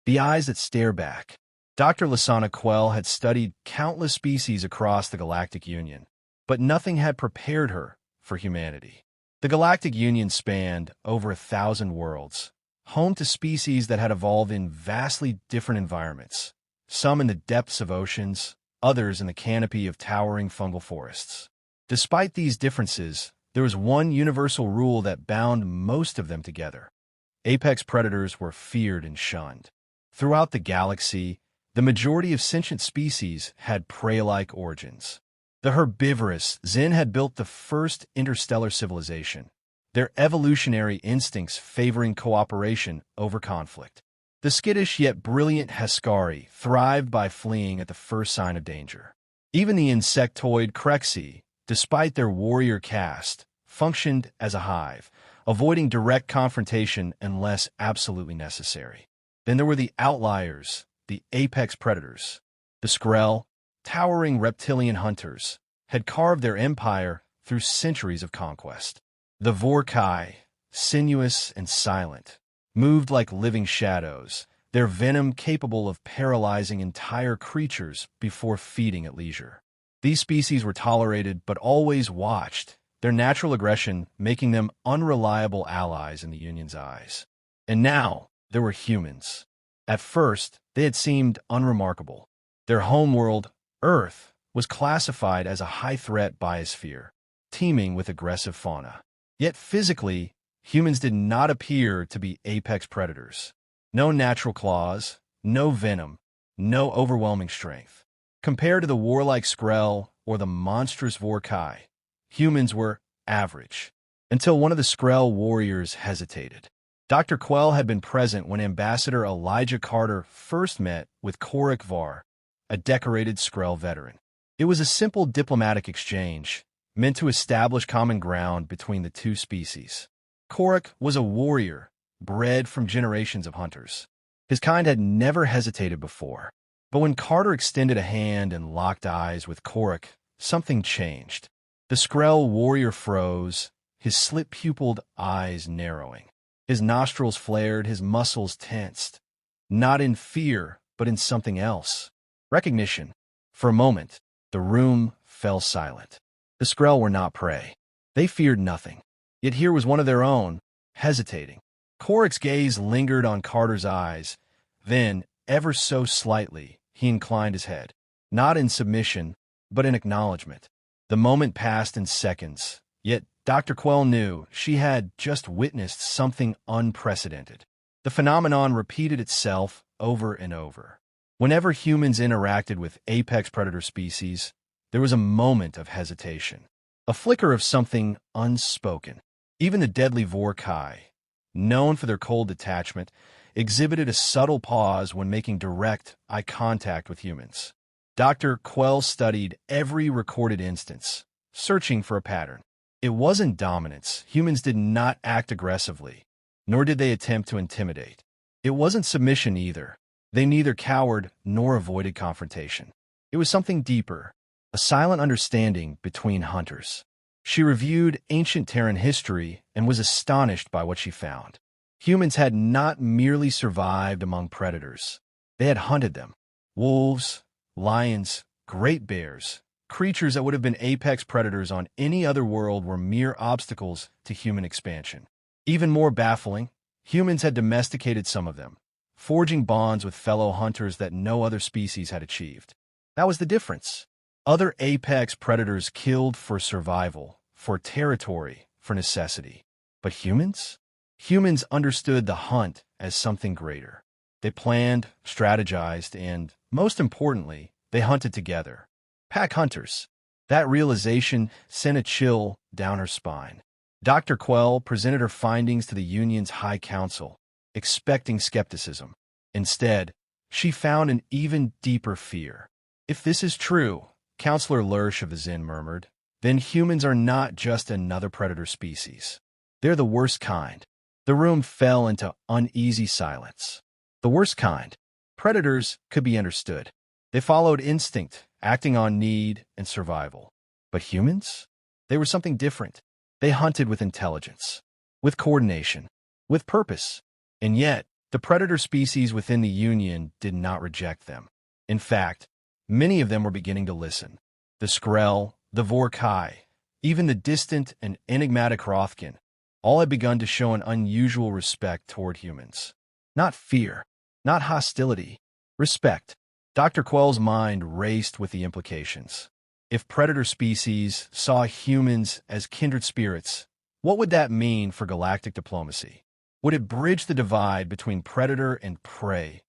the eyes that stare back. Dr. Lasana Quell had studied countless species across the Galactic Union, but nothing had prepared her for humanity. The Galactic Union spanned over 1,000 worlds, home to species that had evolved in vastly different environments, some in the depths of oceans, others in the canopy of towering fungal forests. Despite these differences, there was one universal rule that bound most of them together. Apex predators were feared and shunned. Throughout the galaxy, the majority of sentient species had prey-like origins. The herbivorous Zen had built the first interstellar civilization, their evolutionary instincts favoring cooperation over conflict. The skittish yet brilliant Heskari thrived by fleeing at the first sign of danger. Even the insectoid Krexi, despite their warrior caste, functioned as a hive, avoiding direct confrontation unless absolutely necessary. Then there were the outliers, the apex predators. The Skrell, towering reptilian hunters, had carved their empire through centuries of conquest. The Vorkai, sinuous and silent, moved like living shadows, their venom capable of paralyzing entire creatures before feeding at leisure. These species were tolerated but always watched, their natural aggression making them unreliable allies in the Union's eyes. And now, there were humans. At first, they had seemed unremarkable. Their homeworld, Earth, was classified as a high-threat biosphere, teeming with aggressive fauna. Yet physically, humans did not appear to be apex predators. No natural claws, no venom, no overwhelming strength. Compared to the warlike Skrell or the monstrous Vorkai, humans were average, until one of the Skrell warriors hesitated. Dr. Quell had been present when Ambassador Elijah Carter first met with Korik Var, a decorated Skrell veteran. It was a simple diplomatic exchange, meant to establish common ground between the two species. Korik was a warrior, bred from generations of hunters. His kind had never hesitated before. But when Carter extended a hand and locked eyes with Korik, something changed. The Skrell warrior froze, his slit-pupilled eyes narrowing. His nostrils flared, his muscles tensed. Not in fear, but in something else. Recognition. For a moment, the room fell silent. The Skrell were not prey. They feared nothing. Yet here was one of their own, hesitating. Korik's gaze lingered on Carter's eyes. Then, ever so slightly, he inclined his head. Not in submission, but in acknowledgement. The moment passed in seconds, yet Dr. Quell knew she had just witnessed something unprecedented. The phenomenon repeated itself over and over. Whenever humans interacted with apex predator species, there was a moment of hesitation, a flicker of something unspoken. Even the deadly Vorkai, known for their cold detachment, exhibited a subtle pause when making direct eye contact with humans. Dr. Quell studied every recorded instance, searching for a pattern. It wasn't dominance. Humans did not act aggressively, nor did they attempt to intimidate. It wasn't submission either. They neither cowered nor avoided confrontation. It was something deeper, a silent understanding between hunters. She reviewed ancient Terran history and was astonished by what she found. Humans had not merely survived among predators. They had hunted them. Wolves, lions, great bears, creatures that would have been apex predators on any other world were mere obstacles to human expansion. Even more baffling, humans had domesticated some of them, forging bonds with fellow hunters that no other species had achieved. That was the difference. Other apex predators killed for survival, for territory, for necessity. But humans? Humans understood the hunt as something greater. They planned, strategized, and, most importantly, they hunted together. Pack hunters. That realization sent a chill down her spine. Dr. Quell presented her findings to the Union's High Council, expecting skepticism. Instead, she found an even deeper fear. If this is true, Counselor Lurch of the Zen murmured, then humans are not just another predator species. They're the worst kind. The room fell into uneasy silence. The worst kind. Predators could be understood. They followed instinct, acting on need and survival. But humans? They were something different. They hunted with intelligence, with coordination, with purpose. And yet, The predator species within the Union did not reject them. In fact, many of them were beginning to listen. The Skrell, the Vorkai, even the distant and enigmatic Rothkin, all had begun to show an unusual respect toward humans. Not fear, not hostility, respect. Dr. Quell's mind raced with the implications. If predator species saw humans as kindred spirits, what would that mean for galactic diplomacy? Would it bridge the divide between predator and prey,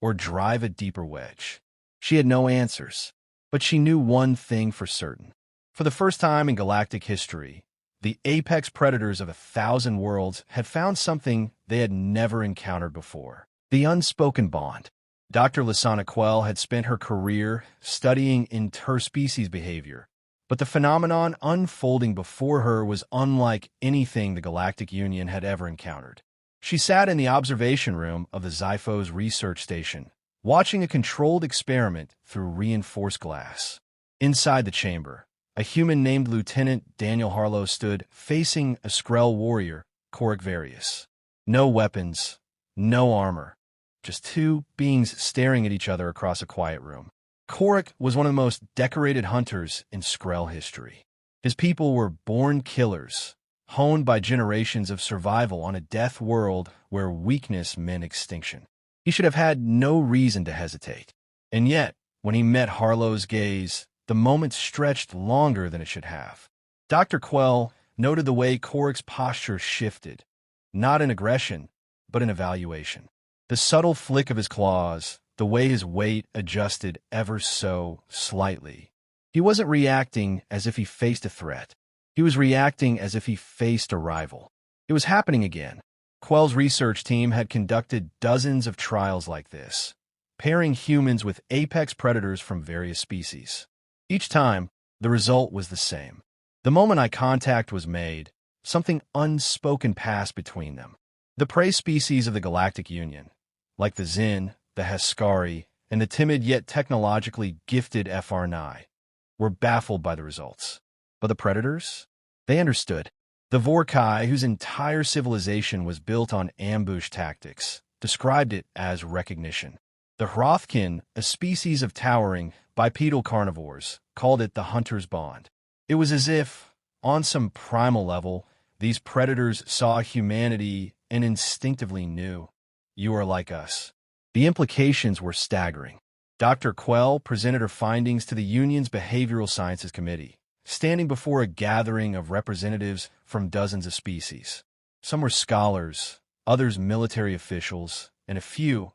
or drive a deeper wedge? She had no answers, but she knew one thing for certain. For the first time in galactic history, the apex predators of 1,000 worlds had found something they had never encountered before: the unspoken bond. Dr. Lysana Quell had spent her career studying interspecies behavior, but the phenomenon unfolding before her was unlike anything the Galactic Union had ever encountered. She sat in the observation room of the Xiphos research station, watching a controlled experiment through reinforced glass. Inside the chamber, a human named Lieutenant Daniel Harlow stood facing a Skrell warrior, Korik Various. No weapons, no armor, just two beings staring at each other across a quiet room. Korik was one of the most decorated hunters in Skrell history. His people were born killers, honed by generations of survival on a death world where weakness meant extinction. He should have had no reason to hesitate. And yet, when he met Harlow's gaze, the moment stretched longer than it should have. Dr. Quell noted the way Korik's posture shifted, not in aggression, but in evaluation. The subtle flick of his claws, the way his weight adjusted ever so slightly. He wasn't reacting as if he faced a threat. He was reacting as if he faced a rival. It was happening again. Quell's research team had conducted dozens of trials like this, pairing humans with apex predators from various species. Each time, the result was the same. The moment eye contact was made, something unspoken passed between them. The prey species of the Galactic Union, like the Zin, the Heskari, and the timid yet technologically gifted FR9, were baffled by the results. But the predators? They understood. The Vorkai, whose entire civilization was built on ambush tactics, described it as recognition. The Hrothkin, a species of towering, bipedal carnivores, called it the hunter's bond. It was as if, on some primal level, these predators saw humanity and instinctively knew, "You are like us." The implications were staggering. Dr. Quell presented her findings to the Union's Behavioral Sciences Committee, standing before a gathering of representatives from dozens of species. Some were scholars, others military officials, and a few,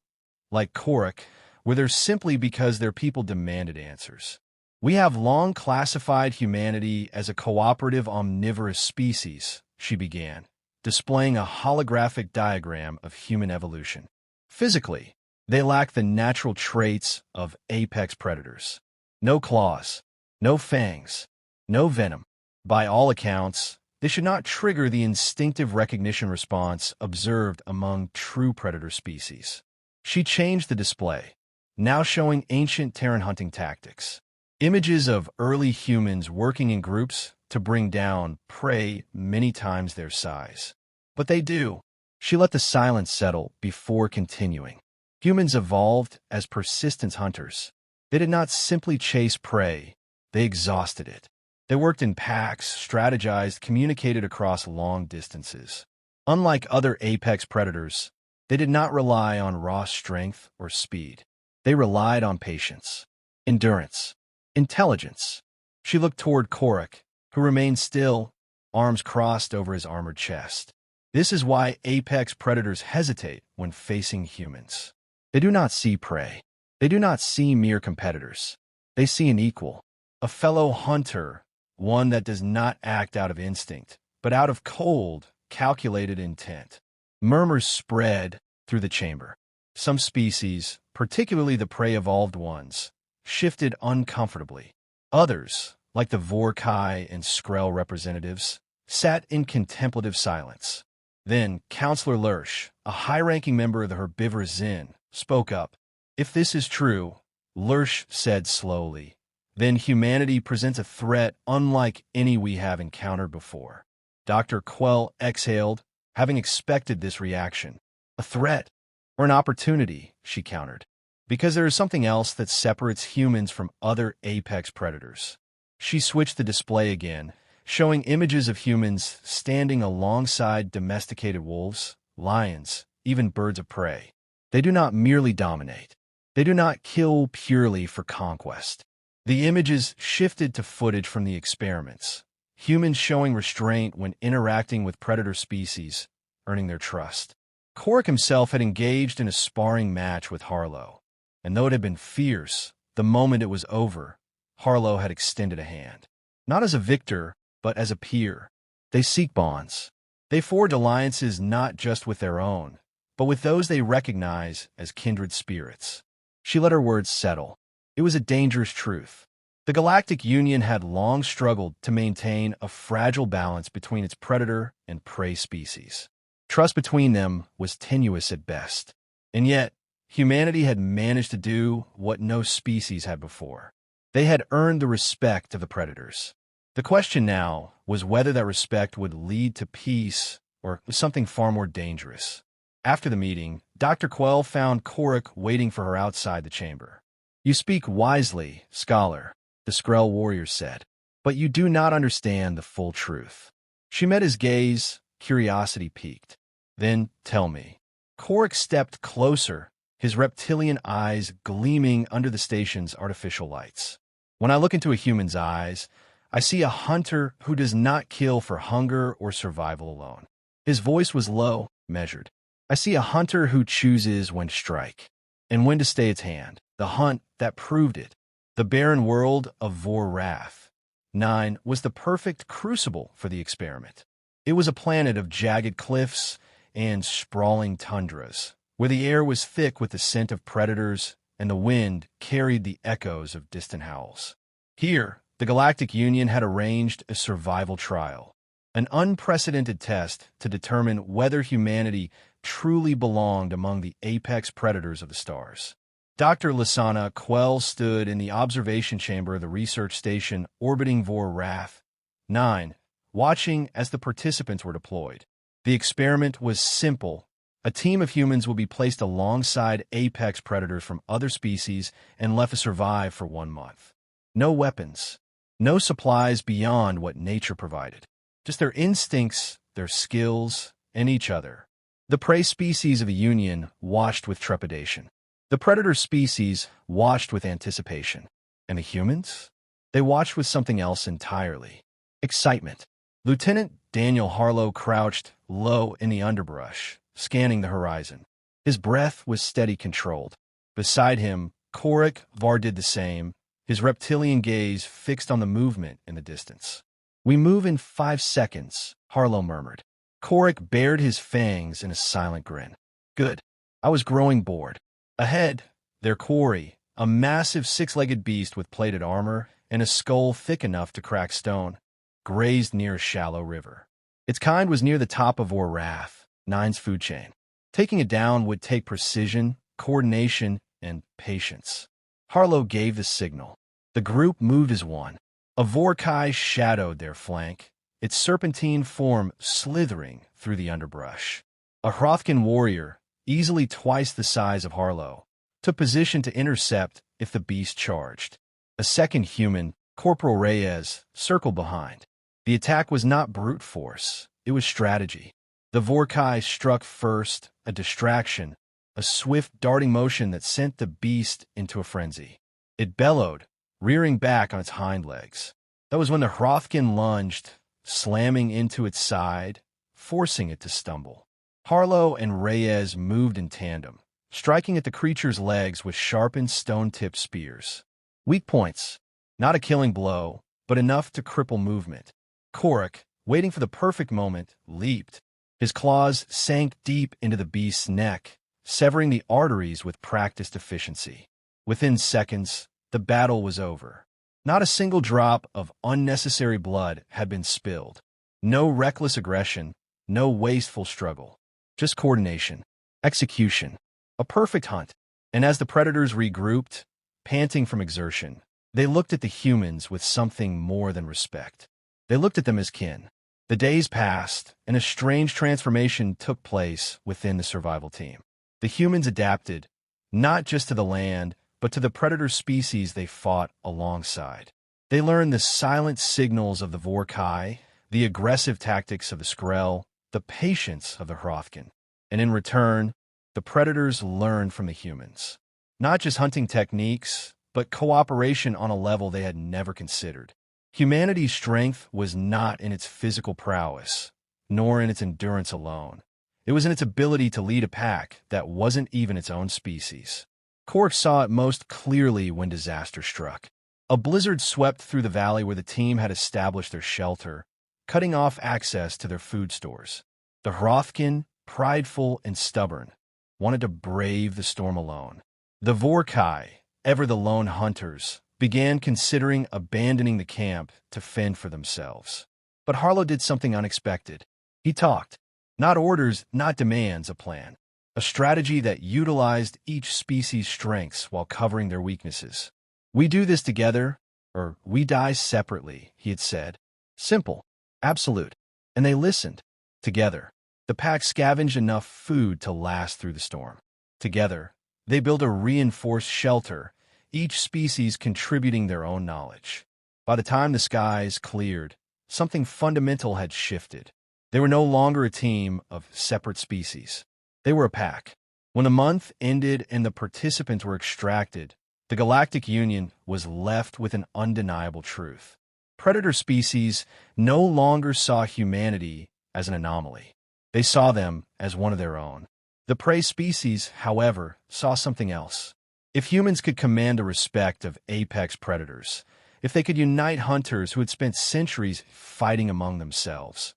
like Korik, were there simply because their people demanded answers. "We have long classified humanity as a cooperative omnivorous species," she began, displaying a holographic diagram of human evolution. Physically, they lack the natural traits of apex predators. No claws, no fangs, no venom. By all accounts, they should not trigger the instinctive recognition response observed among true predator species. She changed the display, now showing ancient Terran hunting tactics. Images of early humans working in groups to bring down prey many times their size. But they do. She let the silence settle before continuing. Humans evolved as persistent hunters. They did not simply chase prey, they exhausted it. They worked in packs, strategized, communicated across long distances. Unlike other apex predators, they did not rely on raw strength or speed. They relied on patience, endurance, intelligence. She looked toward Korik, who remained still, arms crossed over his armored chest. This is why apex predators hesitate when facing humans. They do not see prey. They do not see mere competitors. They see an equal, a fellow hunter, one that does not act out of instinct, but out of cold, calculated intent. Murmurs spread through the chamber. Some species, particularly the prey-evolved ones, shifted uncomfortably. Others, like the Vorkai and Skrell representatives, sat in contemplative silence. Then Counselor Lursh, a high-ranking member of the herbivorous Zin, spoke up. "If this is true," Lursh said slowly, "then humanity presents a threat unlike any we have encountered before." Dr. Quell exhaled, having expected this reaction. A threat? Or an opportunity, she countered. Because there is something else that separates humans from other apex predators. She switched the display again, showing images of humans standing alongside domesticated wolves, lions, even birds of prey. They do not merely dominate. They do not kill purely for conquest. The images shifted to footage from the experiments. Humans showing restraint when interacting with predator species, earning their trust. Korik himself had engaged in a sparring match with Harlow, and though it had been fierce, the moment it was over, Harlow had extended a hand. Not as a victor, but as a peer. They seek bonds. They forge alliances not just with their own, but with those they recognize as kindred spirits. She let her words settle. It was a dangerous truth. The Galactic Union had long struggled to maintain a fragile balance between its predator and prey species. Trust between them was tenuous at best. And yet, humanity had managed to do what no species had before. They had earned the respect of the predators. The question now was whether that respect would lead to peace or something far more dangerous. After the meeting, Dr. Quell found Korik waiting for her outside the chamber. "You speak wisely, scholar," the Skrell warrior said, "but you do not understand the full truth." She met his gaze, curiosity piqued. "Then tell me." Korik stepped closer, his reptilian eyes gleaming under the station's artificial lights. "When I look into a human's eyes, I see a hunter who does not kill for hunger or survival alone." His voice was low, measured. "I see a hunter who chooses when to strike and when to stay its hand. The hunt that proved it. The barren world of Vor-Wrath 9 was the perfect crucible for the experiment. It was a planet of jagged cliffs and sprawling tundras, where the air was thick with the scent of predators and the wind carried the echoes of distant howls. Here, the Galactic Union had arranged a survival trial, an unprecedented test to determine whether humanity truly belonged among the apex predators of the stars. Dr. Lysana Quell stood in the observation chamber of the research station orbiting Vor-Wrath 9, watching as the participants were deployed. The experiment was simple. A team of humans would be placed alongside apex predators from other species and left to survive for 1 month. No weapons, no supplies beyond what nature provided. Just their instincts, their skills, and each other. The prey species of the Union watched with trepidation. The predator species watched with anticipation. And the humans? They watched with something else entirely. Excitement. Lieutenant Daniel Harlow crouched low in the underbrush, scanning the horizon. His breath was steady, controlled. Beside him, Korik Var did the same, his reptilian gaze fixed on the movement in the distance. "We move in 5 seconds, Harlow murmured. Korik bared his fangs in a silent grin. "Good." I was growing bored. Ahead, their quarry, a massive 6-legged beast with plated armor and a skull thick enough to crack stone, grazed near a shallow river. Its kind was near the top of Vor-Wrath 9's food chain. Taking it down would take precision, coordination, and patience. Harlow gave the signal. The group moved as one. A Vorkai shadowed their flank, its serpentine form slithering through the underbrush. A Hrothgan warrior, easily twice the size of Harlow, took position to intercept if the beast charged. A second human, Corporal Reyes, circled behind. The attack was not brute force, it was strategy. The Vorkai struck first, a distraction, a swift darting motion that sent the beast into a frenzy. It bellowed, rearing back on its hind legs. That was when the Hrothgan lunged, slamming into its side, forcing it to stumble. Harlow and Reyes moved in tandem, striking at the creature's legs with sharpened stone-tipped spears. Weak points. Not a killing blow, but enough to cripple movement. Korik, waiting for the perfect moment, leaped. His claws sank deep into the beast's neck, severing the arteries with practiced efficiency. Within seconds, the battle was over. Not a single drop of unnecessary blood had been spilled. No reckless aggression, no wasteful struggle. Just coordination, execution, a perfect hunt. And as the predators regrouped, panting from exertion, they looked at the humans with something more than respect. They looked at them as kin. The days passed, and a strange transformation took place within the survival team. The humans adapted, not just to the land, but to the predator species they fought alongside. They learned the silent signals of the Vorkai, the aggressive tactics of the Skrell, the patience of the Hrothgan. And in return, the predators learned from the humans. Not just hunting techniques, but cooperation on a level they had never considered. Humanity's strength was not in its physical prowess, nor in its endurance alone. It was in its ability to lead a pack that wasn't even its own species. Cork saw it most clearly when disaster struck. A blizzard swept through the valley where the team had established their shelter, cutting off access to their food stores. The Hrothgan, prideful and stubborn, wanted to brave the storm alone. The Vorkai, ever the lone hunters, began considering abandoning the camp to fend for themselves. But Harlow did something unexpected. He talked. Not orders, not demands, a plan. A strategy that utilized each species' strengths while covering their weaknesses. We do this together, or we die separately, he had said. Simple, absolute. And they listened. Together, the pack scavenged enough food to last through the storm. Together, they built a reinforced shelter, each species contributing their own knowledge. By the time the skies cleared, something fundamental had shifted. They were no longer a team of separate species. They were a pack. When the month ended and the participants were extracted, the Galactic Union was left with an undeniable truth. Predator species no longer saw humanity as an anomaly. They saw them as one of their own. The prey species, however, saw something else. If humans could command the respect of apex predators, if they could unite hunters who had spent centuries fighting among themselves,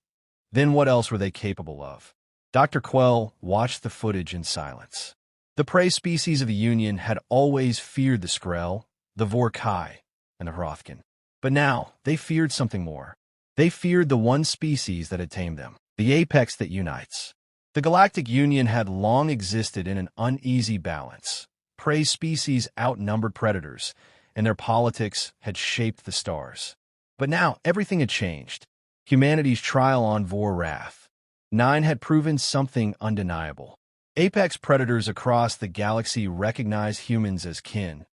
then what else were they capable of? Dr. Quell watched the footage in silence. The prey species of the Union had always feared the Skrell, the Vorkai, and the Hrothgan. But now, they feared something more. They feared the one species that had tamed them, the apex that unites. The Galactic Union had long existed in an uneasy balance. Prey species outnumbered predators, and their politics had shaped the stars. But now, everything had changed. Humanity's trial on Vorath 9 had proven something undeniable. Apex predators across the galaxy recognize humans as kin,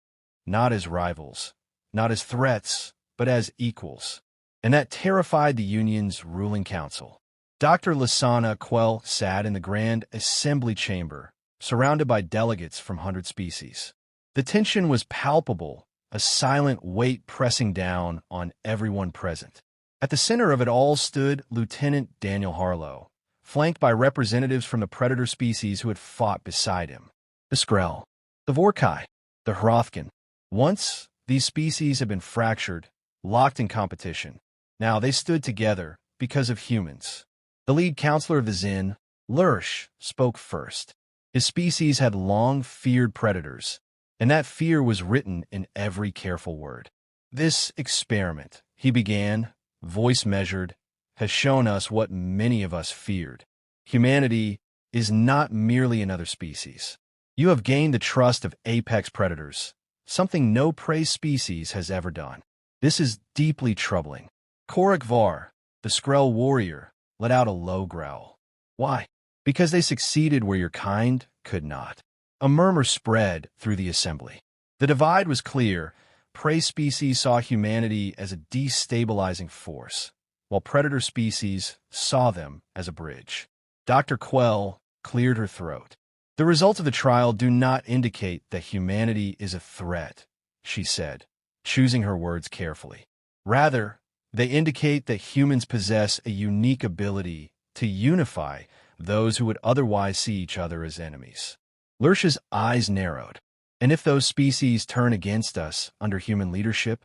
not as rivals, not as threats, but as equals. And that terrified the Union's ruling council. Dr. Lysana Quell sat in the Grand Assembly Chamber, surrounded by delegates from 100 species. The tension was palpable, a silent weight pressing down on everyone present. At the center of it all stood Lieutenant Daniel Harlow, flanked by representatives from the predator species who had fought beside him. The Skrell, the Vorkai, the Hrothgan. Once, these species had been fractured, locked in competition. Now they stood together because of humans. The lead counselor of the Zin, Lursh, spoke first. His species had long feared predators, and that fear was written in every careful word. This experiment, he began, voice measured, has shown us what many of us feared. Humanity is not merely another species. You have gained the trust of apex predators, something no prey species has ever done. This is deeply troubling. Korik Var, the Skrell warrior, let out a low growl. Why? Because they succeeded where your kind could not. A murmur spread through the assembly. The divide was clear. Prey species saw humanity as a destabilizing force, while predator species saw them as a bridge. Dr. Quell cleared her throat. The results of the trial do not indicate that humanity is a threat, she said, choosing her words carefully. Rather, they indicate that humans possess a unique ability to unify those who would otherwise see each other as enemies. Lursh's eyes narrowed. And if those species turn against us under human leadership?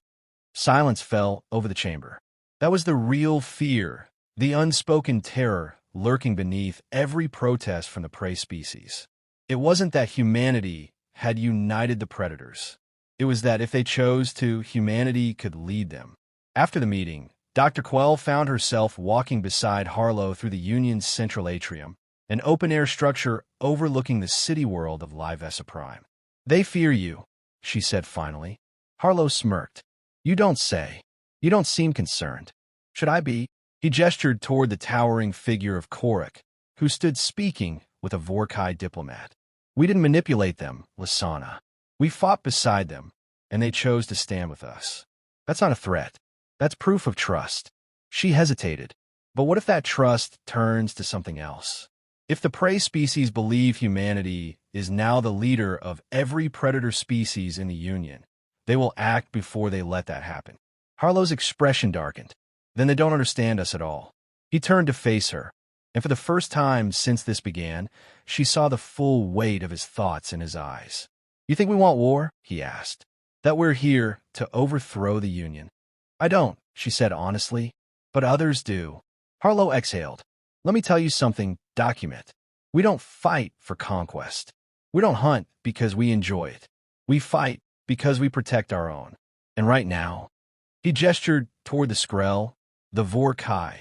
Silence fell over the chamber. That was the real fear, the unspoken terror lurking beneath every protest from the prey species. It wasn't that humanity had united the predators. It was that if they chose to, humanity could lead them. After the meeting, Dr. Quell found herself walking beside Harlow through the Union's central atrium, an open-air structure overlooking the city world of Livessa Prime. They fear you, she said finally. Harlow smirked. You don't say. You don't seem concerned. Should I be? He gestured toward the towering figure of Korik, who stood speaking with a Vorkai diplomat. We didn't manipulate them, Lasana. We fought beside them, and they chose to stand with us. That's not a threat. That's proof of trust. She hesitated. But what if that trust turns to something else? If the prey species believe humanity is now the leader of every predator species in the Union, they will act before they let that happen. Harlow's expression darkened. Then they don't understand us at all. He turned to face her, and for the first time since this began, she saw the full weight of his thoughts in his eyes. You think we want war? He asked. That we're here to overthrow the Union? I don't, she said honestly, but others do. Harlow exhaled. Let me tell you something, document. We don't fight for conquest. We don't hunt because we enjoy it. We fight because we protect our own. And right now, he gestured toward the Skrell, the Vorkai,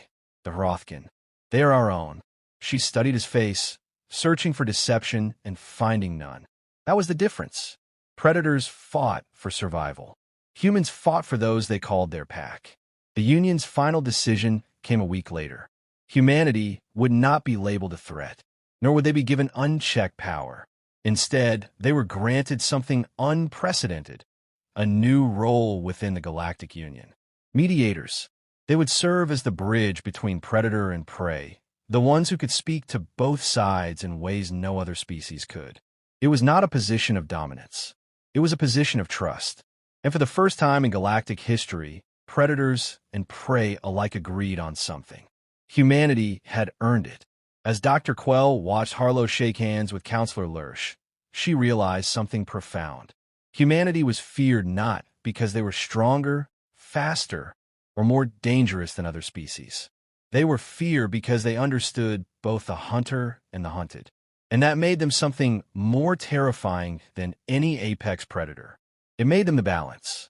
the Hrothgen. They are our own. She studied his face, searching for deception and finding none. That was the difference. Predators fought for survival. Humans fought for those they called their pack. The Union's final decision came a week later. Humanity would not be labeled a threat, nor would they be given unchecked power. Instead, they were granted something unprecedented, a new role within the Galactic Union. Mediators. They would serve as the bridge between predator and prey, the ones who could speak to both sides in ways no other species could. It was not a position of dominance. It was a position of trust. And for the first time in galactic history, predators and prey alike agreed on something. Humanity had earned it. As Dr. Quell watched Harlow shake hands with Counselor Lurch, she realized something profound. Humanity was feared not because they were stronger, faster, or more dangerous than other species. They were feared because they understood both the hunter and the hunted. And that made them something more terrifying than any apex predator. It made them the balance.